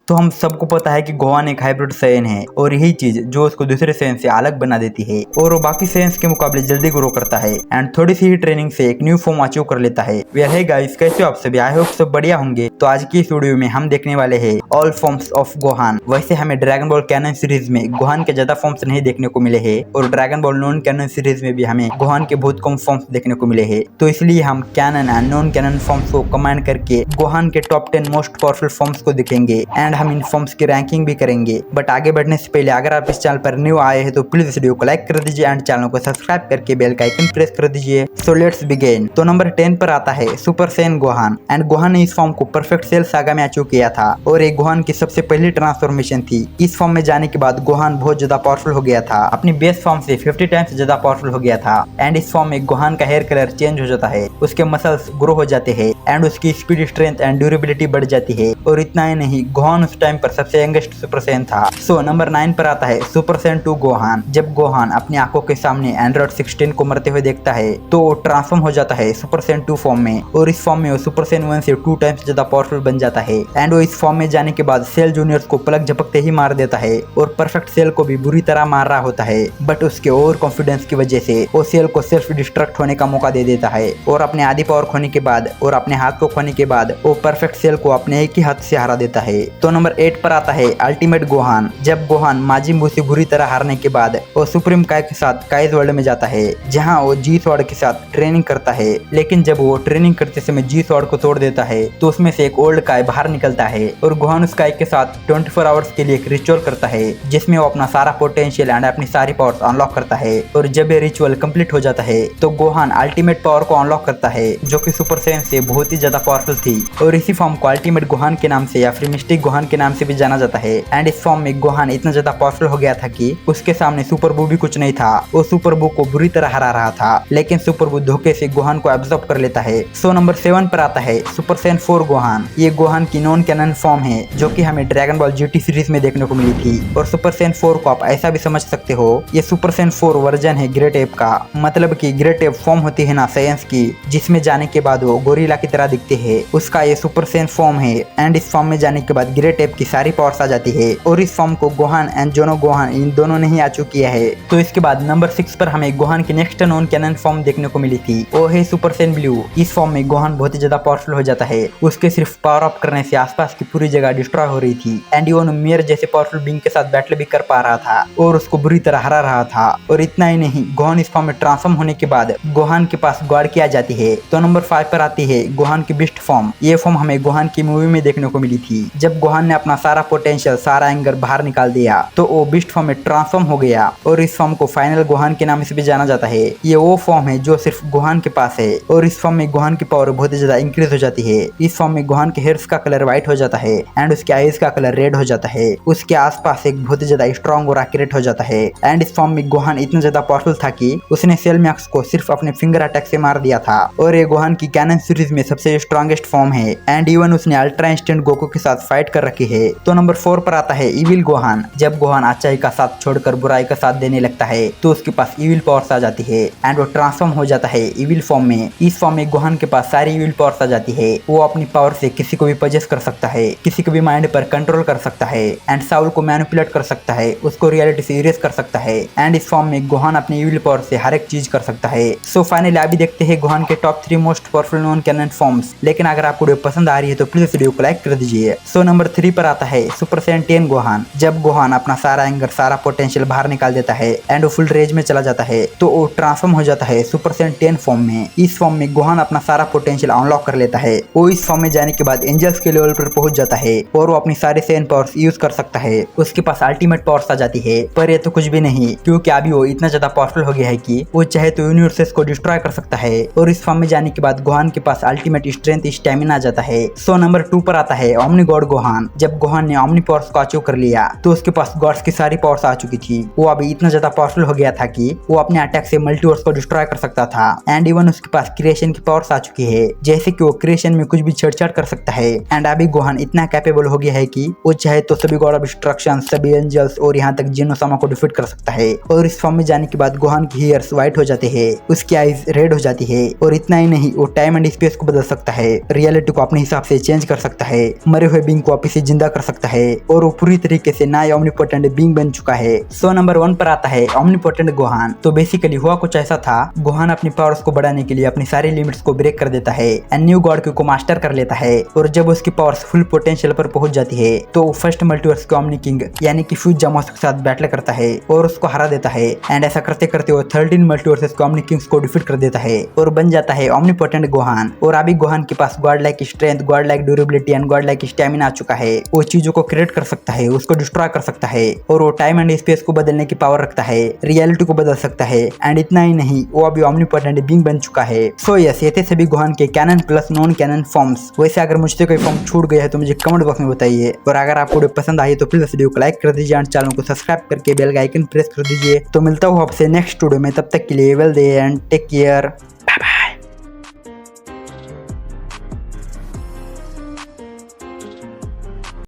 तो हम सबको पता है कि गोहान एक हाइब्रिड सैयन है और यही चीज जो उसको दूसरे सैयन से अलग बना देती है और वो बाकी सैयन्स के मुकाबले जल्दी ग्रो करता है एंड थोड़ी सी ही ट्रेनिंग से एक न्यू फॉर्म अचीव कर लेता है। वेल हे गाइस, कैसे हो आप सभी? आई होप सब बढ़िया होंगे। तो आज की इस वीडियो में हम देखने वाले हैं ऑल फॉर्म्स ऑफ गोहान। वैसे हमें ड्रैगन बॉल कैनन सीरीज में गोहान के ज्यादा फॉर्म्स नहीं देखने को मिले हैं और Dragon Ball non canon series में भी हमें गोहान के बहुत कम फॉर्म्स देखने को मिले हैं। तो इसलिए हम canon and non canon forms को कंबाइन करके गोहान के टॉप 10 मोस्ट पावरफुल फॉर्म्स को देखेंगे एंड हम इन फॉर्म्स की रैंकिंग भी करेंगे। बट आगे बढ़ने से पहले अगर आप इस चैनल पर न्यू आए हैं तो प्लीज वीडियो को लाइक कर दीजिए एंड चैनल को सब्सक्राइब करके बेल का आइकन प्रेस कर दीजिए। So let's begin. तो नंबर 10 पर आता है super Saiyan Gohan and Gohan ने इस फॉर्म को परफेक्ट सेल सागा में अचीव किया था और एक गोहान की सबसे पहली ट्रांसफॉर्मेशन थी। इस फॉर्म में जाने के बाद गोहान बहुत ज्यादा पावरफुल हो गया था, अपनी बेस फॉर्म से 50 टाइम्स ज्यादा पावरफुल हो गया था एंड इस फॉर्म में गोहान का हेयर कलर चेंज हो जाता है, उसके मसल्स ग्रो हो जाते हैं एंड उसकी स्पीड, स्ट्रेंथ एंड ड्यूरेबिलिटी बढ़ जाती है। और इतना ही नहीं, गोहान उस टाइम पर सबसे यंगेस्ट सुपर सैयन था। सो नंबर 9 पर आता है सुपर सैयन 2 गोहान। जब गोहान अपनी आंखों के सामने एंड्रॉइड 16 को मरते हुए देखता है तो वो ट्रांसफॉर्म हो जाता है सुपर सैयन 2 फॉर्म में और इस फॉर्म में वो सुपर सैयन 1 से 2 टाइम्स ज्यादा पावरफुल बन जाता है एंड वो इस फॉर्म में जाने के बाद सेल जूनियर्स को पलक झपकते ही मार देता है और परफेक्ट सेल को भी बुरी तरह मार रहा होता है। बट उसके ओवर कॉन्फिडेंस की वजह से वो सेल को सेल्फ डिस्ट्रक्ट होने का मौका दे देता है और अपने आधी पावर खोने के बाद और अपने हाथ को खोने के बाद वो परफेक्ट सेल को अपने एक ही हाथ से हरा देता है। तो नंबर 8 पर आता है अल्टीमेट गोहान। जब गोहान माजिन बू से बुरी तरह हारने के बाद वो सुप्रीम काय के साथ काइज वर्ल्ड में जाता है जहां वो जी स्वॉर्ड के साथ ट्रेनिंग करता है। लेकिन जब वो ट्रेनिंग करते समय जी स्वॉर्ड को तोड़ देता है तो उसमें से एक ओल्ड काय बाहर निकलता है और गोहान उस काय के साथ 24 आवर्स के लिए एक रिचुअल करता है जिसमें वो अपना सारा पोटेंशियल एंड अपनी सारी पावर्स अनलॉक करता है और जब ये रिचुअल कंप्लीट हो जाता है तो गोहान अल्टीमेट पावर को अनलॉक करता है जो कि सुपर सैयन से बहुत ही ज्यादा पावरफुल थी और इसी फॉर्म को अल्टीमेट गोहान के नाम से या फिर मिस्टिक गोहान के नाम से भी जाना जाता है। एंड इस फॉर्म में गोहान इतना ज्यादा पावरफुल हो गया था कि उसके सामने सुपर बू भी कुछ नहीं था। वो सुपर बू को बुरी तरह हरा रहा था लेकिन सुपर बू धोखे से गोहान को एब्जॉर्ब कर लेता है। सो नंबर 7 पर आता है सुपर सैयन 4 गोहान। ये गोहान की नॉन कैनन फॉर्म है जो कि हमें ड्रैगन बॉल जीटी सीरीज में देखने को मिली थी और सुपर सैयन 4 को आप ऐसा भी समझ सकते हो, ये सुपर सैयन 4 वर्जन है ग्रेट एप का। मतलब कि ग्रेट एप फॉर्म होती है ना सैयन्स की जिसमें जाने के बाद वो गोरिल्ला की तरह दिखते हैं, उसका ये सुपर सैयन फॉर्म है एंड इस फॉर्म में जाने के बाद ग्रेट एप की सारी पावर्स आ जाती है और इस फॉर्म को गोहान एंड जोनो गोहान इन दोनों ने ही अचीव किया है। तो इसके बाद नंबर 6 पर हमें गोहान की नेक्स्ट नॉन कैनन फॉर्म देखने को मिली थी, वो है सुपर सैयन ब्लू। इस फॉर्म में गोहान बहुत ही ज्यादा पावरफुल हो जाता है, उसके सिर्फ पावर अप करने से आसपास की पूरी जगह डिस्ट्रॉय हो रही थी एंड इवन मियर जैसे पावरफुल बींग के साथ बैटल भी कर पा रहा था और उसको बुरी तरह हरा रहा था। और इतना ही नहीं, गोहान इस फॉर्म में ट्रांसफॉर्म होने के बाद गोहान के पास गॉड की आ जाती है। तो नंबर 5 पर आती है गोहान की बिस्ट फॉर्म। ये फॉर्म हमें गोहान की मूवी में देखने को मिली थी। जब गोहान ने अपना सारा पोटेंशियल, सारा एंगर बाहर निकाल दिया तो वो बिस्ट फॉर्म में ट्रांसफॉर्म हो गया और इस फॉर्म को फाइनल गोहान के नाम से भी जाना जाता है। ये वो फॉर्म है जो सिर्फ गोहान के पास है और इस फॉर्म में गोहान की पावर बहुत ही ज्यादा इंक्रीज हो जाती है। इस फॉर्म में गोहान के हेयर्स का कलर व्हाइट हो जाता है एंड उसके आईज का कलर रेड हो जाता है। उसके आसपास एक बहुत ही ज्यादा स्ट्रॉन्ग और एक्यूरेट हो जाता है एंड इस फॉर्म में गोहान इतना ज्यादा पावरफुल था कि उसने सेल मैक्स को सिर्फ अपने फिंगर अटैक से मार दिया था और ये गोहान की कैनन सीरीज में सबसे स्ट्रॉन्गेस्ट फॉर्म है एंड इवन उसने अल्ट्रा इंस्टेंट गोकू के साथ फाइट कर रखी है। तो नंबर 4 पर आता है इविल गोहान। जब गोहान अच्छाई का साथ छोड़कर बुराई का साथ देने लगता है तो उसके पास इविल पावर्स आ जाती है एंड वो ट्रांसफॉर्म हो जाता है इविल फॉर्म में। इस फॉर्म में गोहान के पास सारी इविल पावर्स आ जाती है। वो अपनी पावर से किसी को भी पजेस कर सकता है, किसी को भी माइंड पर कंट्रोल कर सकता है एंड साउल को मैनिपुलेट कर सकता है, उसको रियलिटी से इरेज कर सकता है एंड इस फॉर्म में गोहान अपनी इविल पावर से हर एक चीज कर सकता है। सो फाइनली अभी देखते हैं गोहान के top 3 most powerful non canon forms. लेकिन अगर आपको वीडियो पसंद आ रही है तो प्लीज वीडियो को लाइक कर दीजिए। सो नंबर 3 पर आता है सुपर सैयन 10 गोहान। जब गोहान अपना सारा एंगर, सारा पोटेंशियल बाहर निकाल देता है एंड वो फुल रेज में चला जाता है तो वो ट्रांसफॉर्म हो जाता है सुपर सैयन 10 फॉर्म में। इस फॉर्म में गोहान अपना सारा पोटेंशियल अनलॉक कर लेता है। वो इस फॉर्म में जाने के बाद एंजल्स के लेवल पर पहुंच जाता है और वो अपनी सारी सैयन पावर्स यूज कर सकता है। उसके पास अल्टीमेट पावर्स आ जाती है। पर ये तो कुछ भी नहीं, क्योंकि अभी वो इतना ज्यादा पावरफुल हो गया है कि वो चाहे तो यूनिवर्सेस को डिस्ट्रॉय कर सकता है और इस फॉर्म में जाने के बाद गोहान के पास अल्टीमेट स्ट्रेंथ, स्टैमिना आ जाता है। सो नंबर 2 पर आता है ओमनी गॉड गोहान। जब गोहान ने ओमनी पावर्स को अचीव कर लिया तो उसके पास गॉड्स की सारी पावर्स आ चुकी थी। वो अभी इतना ज्यादा पावरफुल हो गया था कि वो अपने अटैक से मल्टीवर्स को डिस्ट्रॉय कर सकता था एंड इवन उसके पास क्रिएशन की पावर्स आ चुकी है, जैसे कि वो क्रिएशन में कुछ भी छेड़छाड़ कर सकता है एंड अभी गोहान इतना कैपेबल हो गया है कि वो चाहे तो सभी गॉड ऑफ डिस्ट्रक्शन, सभी एंजल्स और यहाँ तक जिनो सामा को डिफीट कर सकता है। और इस फॉर्म में जाने के बाद गोहान की हेयर्स व्हाइट हो जाते हैं, उसकी आईज रेड हो जाती है और इतना ही नहीं, वो टाइम एंड स्पेस को बदल सकता है, रियलिटी को अपने हिसाब से चेंज कर सकता है, मरे हुए बींग को वापस उसे जिंदा कर सकता है और वो पूरी तरीके से नया ओमनीपोटेंट बीइंग बन चुका है। सो नंबर 1 पर आता है ओमनीपोटेंट गोहान। तो बेसिकली हुआ कुछ ऐसा था, गोहान अपनी पावर्स को बढ़ाने के लिए अपनी सारी लिमिट्स को ब्रेक कर देता है एंड न्यू गॉड को मास्टर कर लेता है। और जब उसकी पावर्स फुल पोटेंशियल पर पहुंच जाती है तो वो फर्स्ट मल्टीवर्स के ओमनी किंग यानी कि फ्यूज जामोस के साथ बैटल करता है और उसको हरा देता है। एंड ऐसा करते करते वो 13 मल्टीवर्सेस के ओमनी किंग्स को डिफीट कर देता है और बन जाता है ओमनीपोटेंट गोहान। और अभी गोहान के पास god like strength, god like durability and god like stamina आ चुका है। वो चीजों को क्रिएट कर सकता है, उसको डिस्ट्रॉय कर सकता है और वो टाइम एंड स्पेस को बदलने की पावर रखता है, रियलिटी को बदल सकता है। एंड इतना ही नहीं, वो अभी ओमनीपोटेंट बीइंग बन चुका है। सो यस, ये थे सभी गोहान के canon plus non canon forms. वैसे अगर मुझसे कोई फॉर्म छूट गया है तो मुझे कमेंट बॉक्स में बताइए। और अगर आपको वीडियो पसंद आई तो प्लीज वीडियो को लाइक कर दीजिए एंड चैनल को सब्सक्राइब करके बेल का आइकन प्रेस कर दीजिए। तो मिलता हूँ आपसे नेक्स्ट वीडियो में, तब तक के लिए well day and take care.